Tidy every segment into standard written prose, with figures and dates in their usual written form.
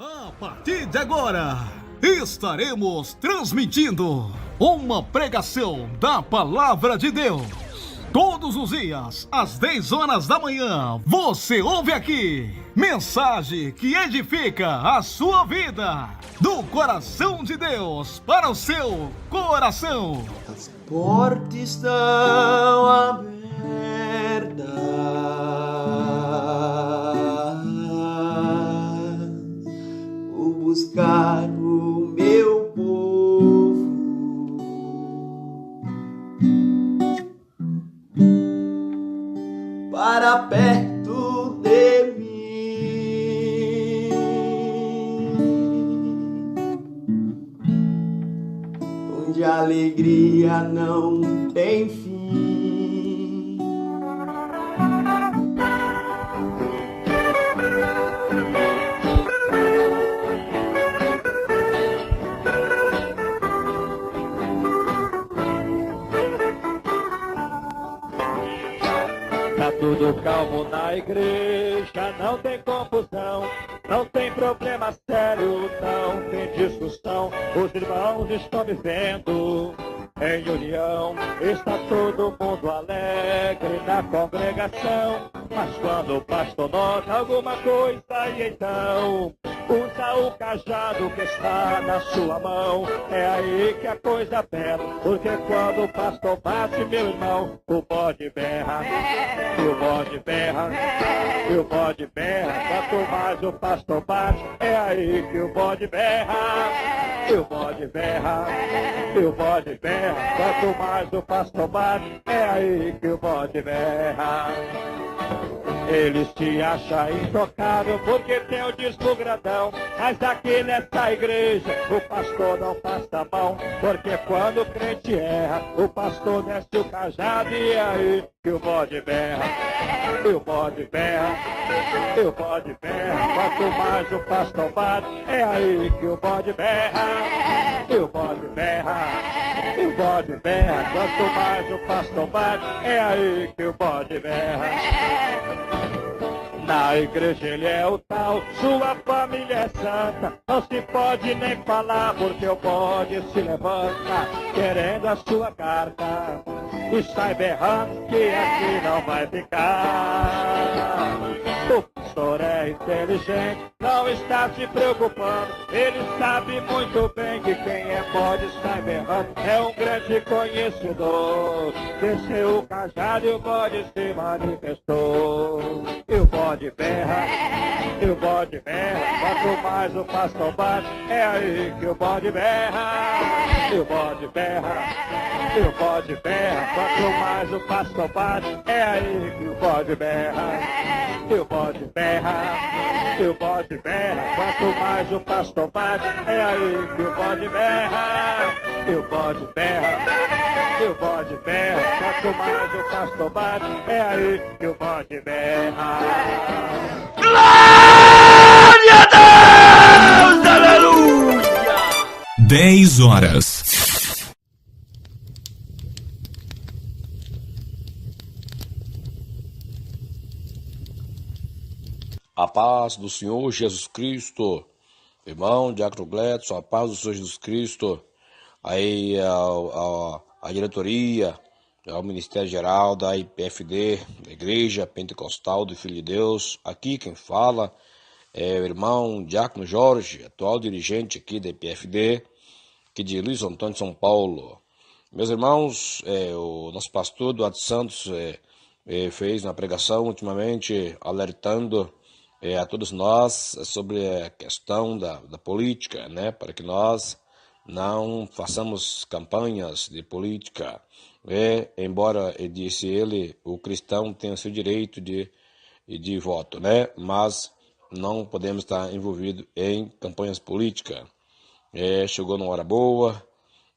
A partir de agora, estaremos transmitindo uma pregação da Palavra de Deus. Todos os dias, às 10 horas da manhã, você ouve aqui mensagem que edifica a sua vida. Do coração de Deus para o seu coração. As portas estão abertas. Vou buscar o meu povo. Para perto de mim, onde a alegria não tem fim. Tá tudo calmo na igreja, não tem confusão, não tem problema sério, não tem discussão. Os irmãos estão vivendo em união, está todo mundo alegre na congregação. Mas quando o pastor nota alguma coisa, e então usa o cajado que está na sua mão. É aí que a coisa pega, porque quando o pastor bate, meu irmão, o bode berra, e o bode berra, e o bode berra. Quanto mais o pastor bate, é aí que o bode berra, e o bode berra, e o bode berra. Quanto mais o pastor bate, é aí que o bode berra. Eles te acham intocável porque tem o disco grandão, mas aqui nessa igreja o pastor não passa a mão, porque quando o crente erra, o pastor desce o cajado e é aí que o bode berra, e o bode berra, e o bode berra. Quanto mais o pastor bate, é aí que o bode berra, e o bode berra, e o bode berra. Quanto mais o pastor bate, é aí que o bode berra. Na igreja ele é o tal, sua família é santa. Não se pode nem falar porque o bode se levanta querendo a sua carta e sai berrando que aqui não vai ficar. O pastor é inteligente, não está se preocupando. Ele sabe muito bem que quem é bode sai berrando. É um grande conhecedor. Desceu o cajado e o bode se manifestou. E o bode berra, e o bode berra. Quanto mais o pastor bate, é aí que o bode berra. E o bode berra, e o bode berra. Quanto mais o pastor bate, é aí que o bode berra. E o bode berra, e o bode berra. Quanto mais o pastor bate, é aí que o bode berra. E o bode berra, e o bode berra. Quanto mais o pastor bate, é aí que o bode berra. Glória a Deus! Aleluia! 10 horas. A paz do Senhor Jesus Cristo, irmão Diácono Gledson, a paz do Senhor Jesus Cristo, aí a diretoria, ao Ministério Geral da IPFD, da Igreja Pentecostal do Filho de Deus. Aqui quem fala é o irmão Diácono Jorge, atual dirigente aqui da IPFD, aqui de Luiz Antônio, São Paulo. Meus irmãos, o nosso pastor Eduardo Santos fez uma pregação ultimamente alertando a todos nós sobre a questão da política, né, para que nós não façamos campanhas de política. Embora, disse ele, o cristão tem o seu direito de voto, né, mas não podemos estar envolvidos em campanhas políticas. Chegou numa hora boa,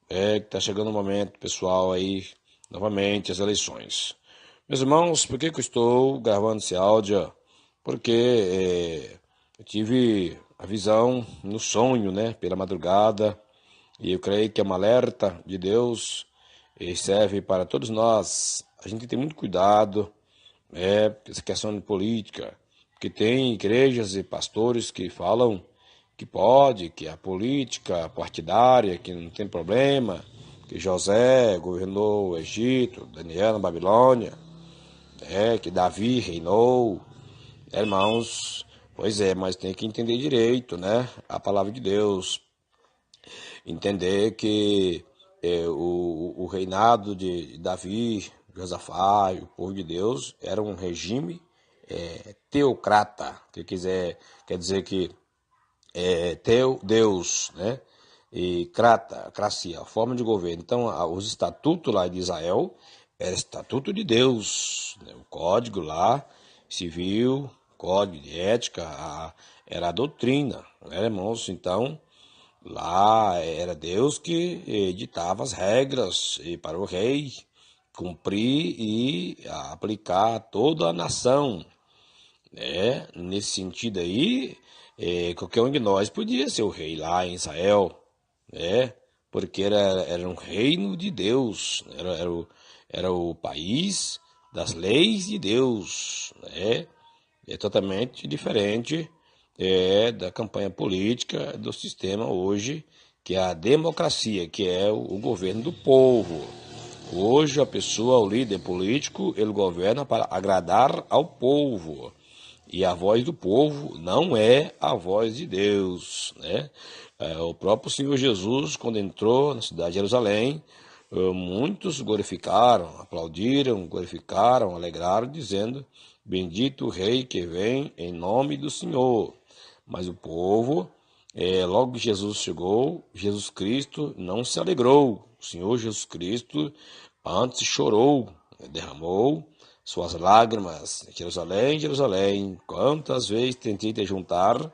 está chegando o momento, pessoal, aí, novamente, as eleições. Meus irmãos, por que eu estou gravando esse áudio? Porque eu tive a visão no sonho, né, pela madrugada, e eu creio que é um alerta de Deus e serve para todos nós. A gente tem muito cuidado essa questão de política, porque tem igrejas e pastores que falam que pode, que a política partidária, que não tem problema, que José governou o Egito, Daniel na Babilônia, que Davi reinou, irmãos, pois é, mas tem que entender direito, né, a palavra de Deus, entender que o reinado de Davi, Josafá, o povo de Deus, era um regime teocrata, que quer dizer que Deus, né? E cracia, a forma de governo. Então, os estatutos lá de Israel era estatuto de Deus, né? O código lá, civil, código de ética, era a doutrina, né, irmãos? Então, lá era Deus que editava as regras para o rei cumprir e aplicar a toda a nação, né? Nesse sentido aí, qualquer um de nós podia ser o rei lá em Israel, né? Porque era um reino de Deus, era o país das leis de Deus, né? É totalmente diferente da campanha política do sistema hoje, que é a democracia, que é o governo do povo. Hoje a pessoa, o líder político, ele governa para agradar ao povo. E a voz do povo não é a voz de Deus, né? O próprio Senhor Jesus, quando entrou na cidade de Jerusalém, muitos glorificaram, aplaudiram, glorificaram, alegraram, dizendo: bendito o rei que vem em nome do Senhor. Mas o povo, logo que Jesus chegou, Jesus Cristo não se alegrou. O Senhor Jesus Cristo antes chorou, derramou suas lágrimas. Jerusalém, Jerusalém, quantas vezes tentei te juntar,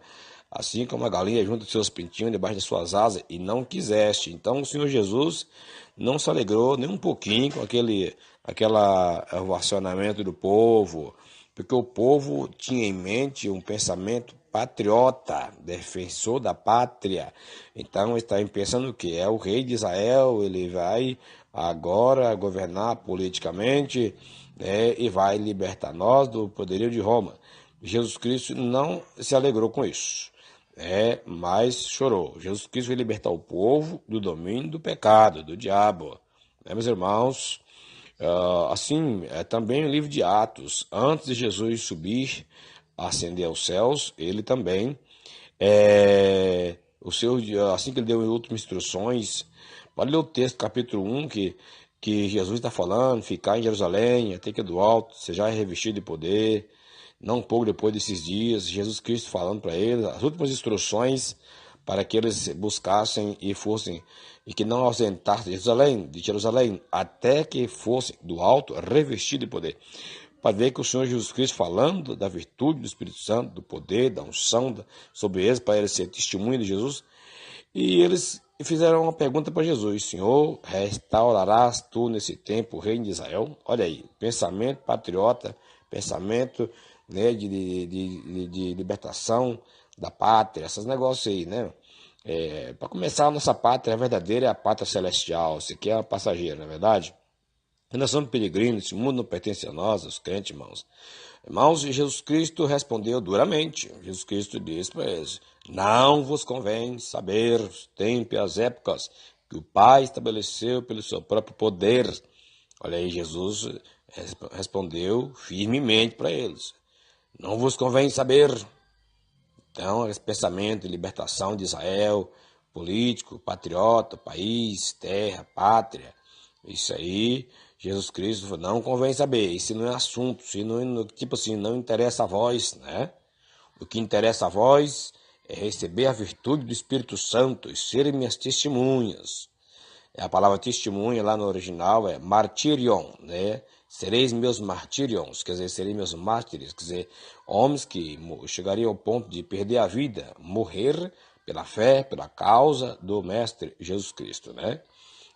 assim como a galinha junta os seus pintinhos debaixo de suas asas, e não quiseste. Então o Senhor Jesus não se alegrou nem um pouquinho com aquele ovacionamento do povo, porque o povo tinha em mente um pensamento patriota, defensor da pátria. Então está pensando que é o rei de Israel, ele vai agora governar politicamente, e vai libertar nós do poderio de Roma. Jesus Cristo não se alegrou com isso, mas chorou. Jesus Cristo vai libertar o povo do domínio do pecado, do diabo. Meus irmãos, assim, também o livro de Atos, antes de Jesus subir, ascender aos céus, ele também, assim que ele deu últimas instruções, pode ler o texto, capítulo 1, que Jesus está falando, ficar em Jerusalém, até que do alto, seja revestido de poder. Não pouco depois desses dias, Jesus Cristo falando para eles as últimas instruções para que eles buscassem e fossem, e que não ausentassem de Jerusalém, até que fossem do alto revestido de poder. Para ver que o Senhor Jesus Cristo falando da virtude do Espírito Santo, do poder, da unção sobre eles, para eles serem testemunha de Jesus, e eles fizeram uma pergunta para Jesus: Senhor, restaurarás tu nesse tempo o reino de Israel? Olha aí, pensamento patriota, pensamento, né, de libertação da pátria, esses negócios aí, né? Para começar, a nossa pátria verdadeira é a pátria celestial, isso aqui é a passageira, não é verdade? Nós somos peregrinos, esse mundo não pertence a nós, os crentes, irmãos. Irmãos, Jesus Cristo respondeu duramente. Jesus Cristo disse para eles: não vos convém saber os tempos e as épocas que o Pai estabeleceu pelo seu próprio poder. Olha aí, Jesus respondeu firmemente para eles: não vos convém saber. Então, esse pensamento de libertação de Israel, político, patriota, país, terra, pátria, isso aí, Jesus Cristo falou: não convém saber, isso não é assunto, isso não, tipo assim, não interessa a vós, né? O que interessa a vós é receber a virtude do Espírito Santo e serem minhas testemunhas. A palavra testemunha lá no original é martirion, né? Sereis meus martirions, quer dizer, sereis meus mártires, quer dizer, homens que chegariam ao ponto de perder a vida, morrer pela fé, pela causa do Mestre Jesus Cristo, né?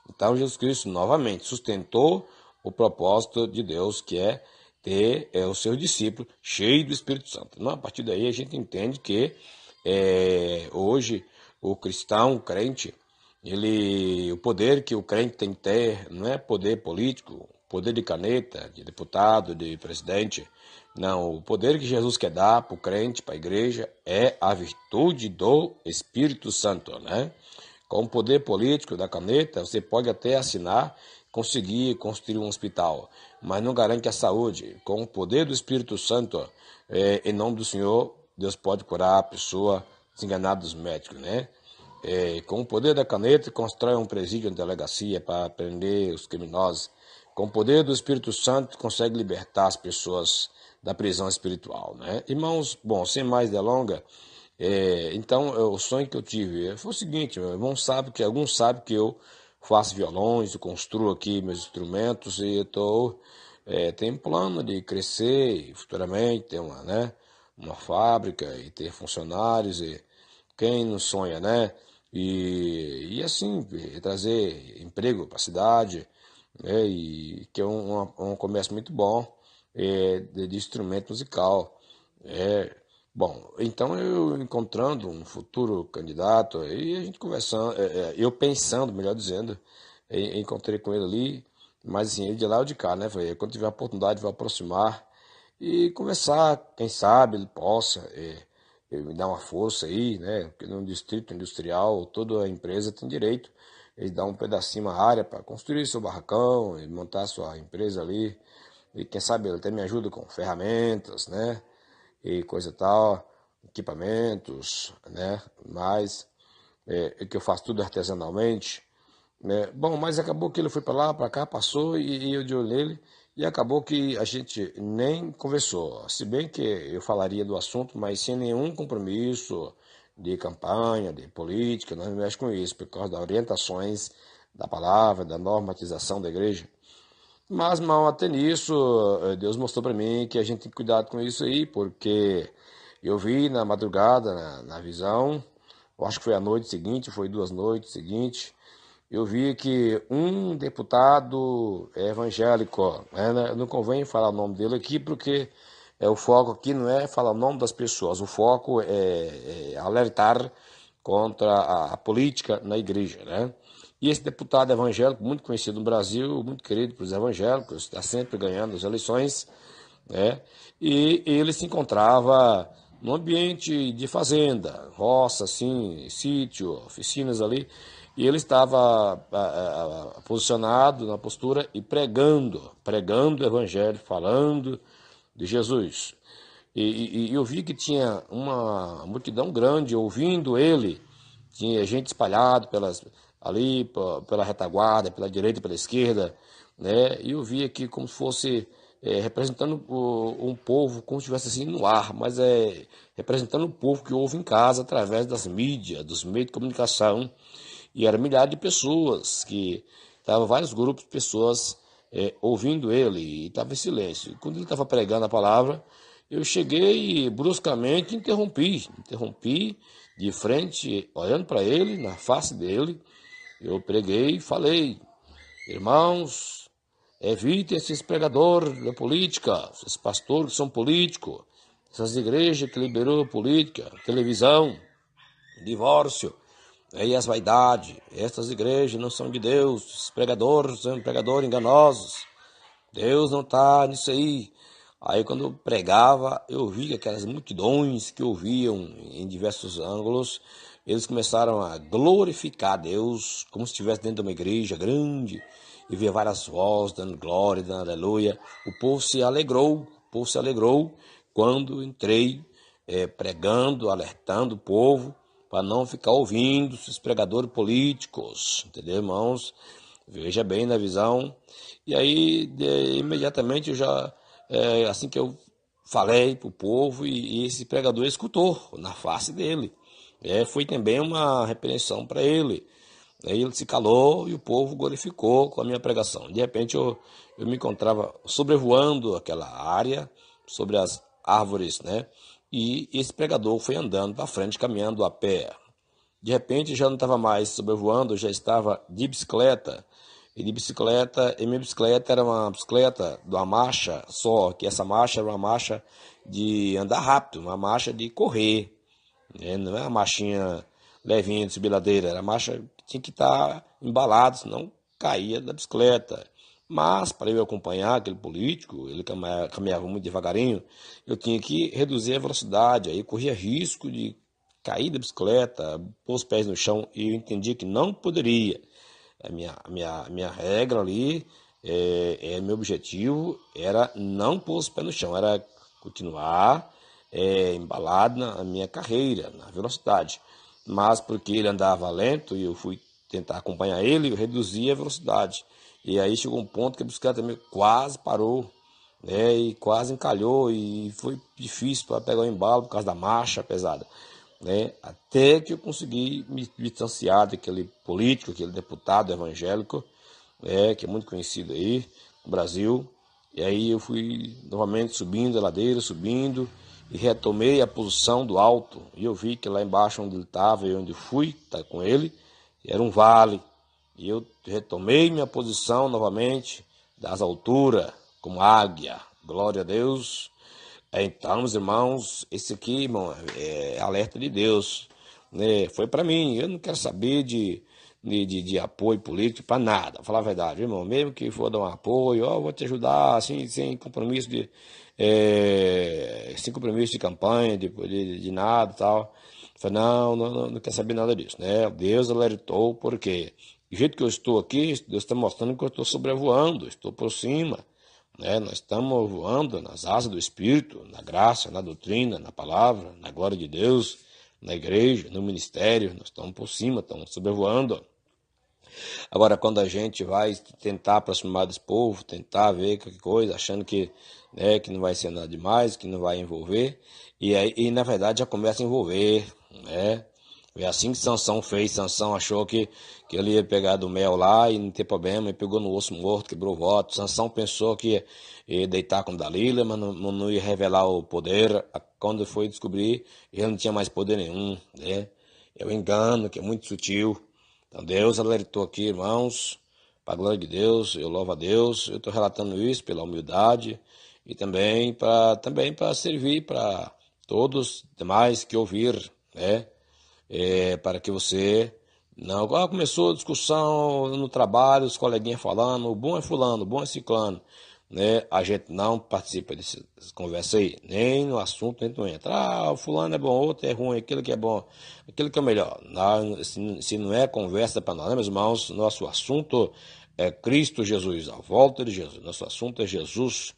Então, Jesus Cristo novamente sustentou o propósito de Deus, que é ter os seus discípulos cheios do Espírito Santo. Então, a partir daí, a gente entende que hoje o cristão, o crente, o poder que o crente tem que ter não é poder político, poder de caneta, de deputado, de presidente. Não, o poder que Jesus quer dar para o crente, para a igreja, é a virtude do Espírito Santo, né? Com o poder político da caneta, você pode até assinar, conseguir construir um hospital, mas não garante a saúde. Com o poder do Espírito Santo, em nome do Senhor, Deus pode curar a pessoa desenganada dos médicos, né? Com o poder da caneta, constrói um presídio, uma delegacia para prender os criminosos. Com o poder do Espírito Santo, consegue libertar as pessoas da prisão espiritual, né? Irmãos, bom, sem mais delongas, então o sonho que eu tive foi o seguinte: meu irmão sabe que, alguns sabem que eu faço violões, eu construo aqui meus instrumentos e eu tenho um plano de crescer e futuramente ter uma fábrica e ter funcionários, e quem não sonha, né? E assim, trazer emprego para a cidade, né? E que é um comércio muito bom de instrumento musical. Bom, então eu encontrando um futuro candidato, e a gente conversando, eu pensando, melhor dizendo, encontrei com ele ali, mas assim, ele de lá ou de cá, né? Falei, quando tiver a oportunidade, vou aproximar e conversar, quem sabe ele possa me dar uma força aí, né? Porque no distrito industrial, toda a empresa tem direito, ele dá um pedacinho, uma área para construir seu barracão e montar sua empresa ali, e quem sabe ele até me ajuda com ferramentas, né? E coisa e tal, equipamentos, né? Mas que eu faço tudo artesanalmente, né? Bom, mas acabou que ele foi para lá, para cá, passou e eu de olho nele, e acabou que a gente nem conversou. Se bem que eu falaria do assunto, mas sem nenhum compromisso de campanha, de política, nós não mexemos com isso, por causa das orientações da palavra, da normatização da igreja. Mas, mal até nisso, Deus mostrou para mim que a gente tem que cuidar com isso aí, porque eu vi na madrugada, na visão, eu acho que foi a noite seguinte, foi 2 noites seguintes, eu vi que um deputado evangélico, né, não convém falar o nome dele aqui, porque o foco aqui não é falar o nome das pessoas, o foco é alertar contra a política na igreja, né? E esse deputado evangélico, muito conhecido no Brasil, muito querido pelos evangélicos, está sempre ganhando as eleições, né? E ele se encontrava num ambiente de fazenda, roça, assim, sítio, oficinas ali, e ele estava posicionado na postura e pregando o evangelho, falando de Jesus. E eu vi que tinha uma multidão grande ouvindo ele, tinha gente espalhada ali pela retaguarda, pela direita e pela esquerda, né? E eu via aqui como se fosse representando um povo, como se estivesse assim no ar, mas representando o povo que ouve em casa através das mídias, dos meios de comunicação. E eram milhares de pessoas, que estavam vários grupos de pessoas ouvindo ele, e estava em silêncio. E quando ele estava pregando a palavra, eu cheguei e bruscamente interrompi de frente, olhando para ele, na face dele. Eu preguei e falei: irmãos, evitem esses pregadores da política, esses pastores que são políticos, essas igrejas que liberou política, televisão, divórcio, e as vaidades. Essas igrejas não são de Deus, os pregadores são pregadores enganosos. Deus não está nisso aí. Aí quando eu pregava, eu via aquelas multidões que ouviam em diversos ângulos, eles começaram a glorificar Deus, como se estivesse dentro de uma igreja grande, e via várias vozes dando glória, dando aleluia. O povo se alegrou quando entrei pregando, alertando o povo para não ficar ouvindo esses pregadores políticos, entendeu, irmãos? Veja bem na visão. E aí, imediatamente, eu já, assim que eu falei para o povo, e esse pregador escutou na face dele. Foi também uma repreensão para ele. Aí ele se calou e o povo glorificou com a minha pregação. De repente, eu me encontrava sobrevoando aquela área, sobre as árvores, né? E esse pregador foi andando para frente, caminhando a pé. De repente, já não estava mais sobrevoando, já estava de bicicleta. E minha bicicleta era uma bicicleta de uma marcha só, que essa marcha era uma marcha de andar rápido, uma marcha de correr. Não é uma marchinha levinha de subir ladeira, era uma marcha que tinha que estar embalada, senão caía da bicicleta. Mas, para eu acompanhar aquele político, ele caminhava muito devagarinho, eu tinha que reduzir a velocidade, aí corria risco de cair da bicicleta, pôr os pés no chão, e eu entendi que não poderia. A minha regra ali, meu objetivo era não pôr os pés no chão, era continuar embalado na minha carreira, na velocidade. Mas porque ele andava lento e eu fui tentar acompanhar ele, eu reduzi a velocidade. E aí chegou um ponto que a bicicleta também quase parou, né, e quase encalhou, e foi difícil para pegar o embalo por causa da marcha pesada, né, até que eu consegui me distanciar daquele político, aquele deputado evangélico, que é muito conhecido aí no Brasil. E aí eu fui novamente subindo a ladeira, subindo, e retomei a posição do alto, e eu vi que lá embaixo onde ele estava e onde eu fui estar com ele, era um vale. E eu retomei minha posição novamente, das alturas, como águia. Glória a Deus. Então, meus irmãos, esse aqui, irmão, é alerta de Deus, né? Foi para mim. Eu não quero saber de apoio político para nada. Vou falar a verdade, irmão. Mesmo que for dar um apoio, eu vou te ajudar, assim, sem compromisso sem compromisso de campanha, de nada e tal. Eu falei, não quero saber nada disso, né? Deus alertou, porque do jeito que eu estou aqui, Deus está mostrando que eu estou sobrevoando, estou por cima, né? Nós estamos voando nas asas do Espírito, na graça, na doutrina, na palavra, na glória de Deus, na igreja, no ministério, nós estamos por cima, estamos sobrevoando. Agora, quando a gente vai tentar aproximar desse povo, tentar ver qualquer coisa, achando que não vai ser nada demais, que não vai envolver, e na verdade já começa a envolver, né? É assim que Sansão fez. Sansão achou que ele ia pegar do mel lá e não ter problema, e pegou no osso morto, quebrou o voto. Sansão pensou que ia deitar com Dalila, mas não ia revelar o poder. Quando foi descobrir, ele não tinha mais poder nenhum, né? É o engano, que é muito sutil. Então Deus alertou aqui, irmãos, para a glória de Deus. Eu louvo a Deus. Eu estou relatando isso pela humildade e também para servir para todos demais que ouvir, né? Para que você não... começou a discussão no trabalho, os coleguinhas falando, o bom é fulano, o bom é ciclano, né? A gente não participa dessas conversas aí, nem no assunto a gente não entra. O fulano é bom, outro é ruim, aquilo que é bom, aquilo que é melhor. Não, se não é conversa para nós, né, meus irmãos? Nosso assunto é Cristo Jesus, a volta de Jesus. Nosso assunto é Jesus,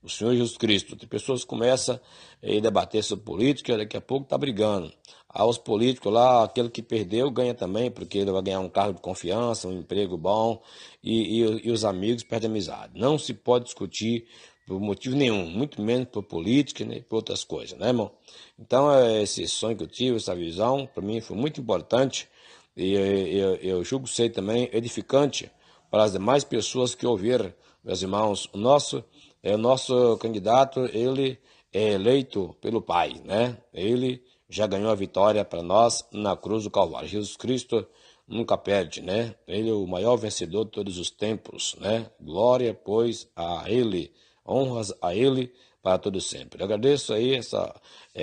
o Senhor Jesus Cristo. Tem pessoas que começam a debater sobre política, daqui a pouco está brigando. Os políticos lá, aquele que perdeu ganha também, porque ele vai ganhar um cargo de confiança, um emprego bom, e os amigos perdem a amizade. Não se pode discutir por motivo nenhum, muito menos por política, nem por outras coisas, né, irmão? Então, esse sonho que eu tive, essa visão, para mim foi muito importante, e eu julgo ser também edificante para as demais pessoas que ouviram, meus irmãos. O nosso candidato, ele é eleito pelo Pai, né? Ele já ganhou a vitória para nós na cruz do Calvário. Jesus Cristo nunca perde, né? Ele é o maior vencedor de todos os tempos, né? Glória, pois, a Ele, honras a Ele para todo sempre. Eu agradeço aí essa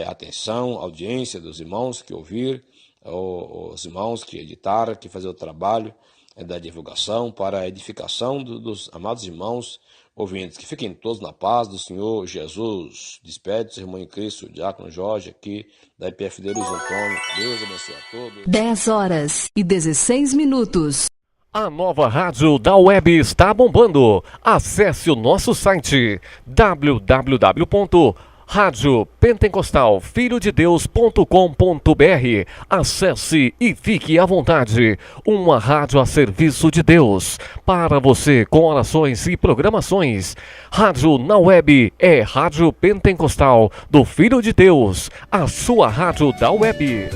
atenção, audiência dos irmãos que ouviram, os irmãos que editaram, que faziam o trabalho da divulgação para a edificação dos amados irmãos ouvintes. Que fiquem todos na paz do Senhor Jesus. Despede-se, irmão em Cristo, o diácono Jorge, aqui da IPFD Luiz Antônio. Deus abençoe a todos. 10h16. A nova rádio da web está bombando. Acesse o nosso site www.radiopentecostalfilhodedeus.com.br. Acesse e fique à vontade. Uma rádio a serviço de Deus, para você, com orações e programações. Rádio na web é Rádio Pentecostal do Filho de Deus, a sua rádio da web.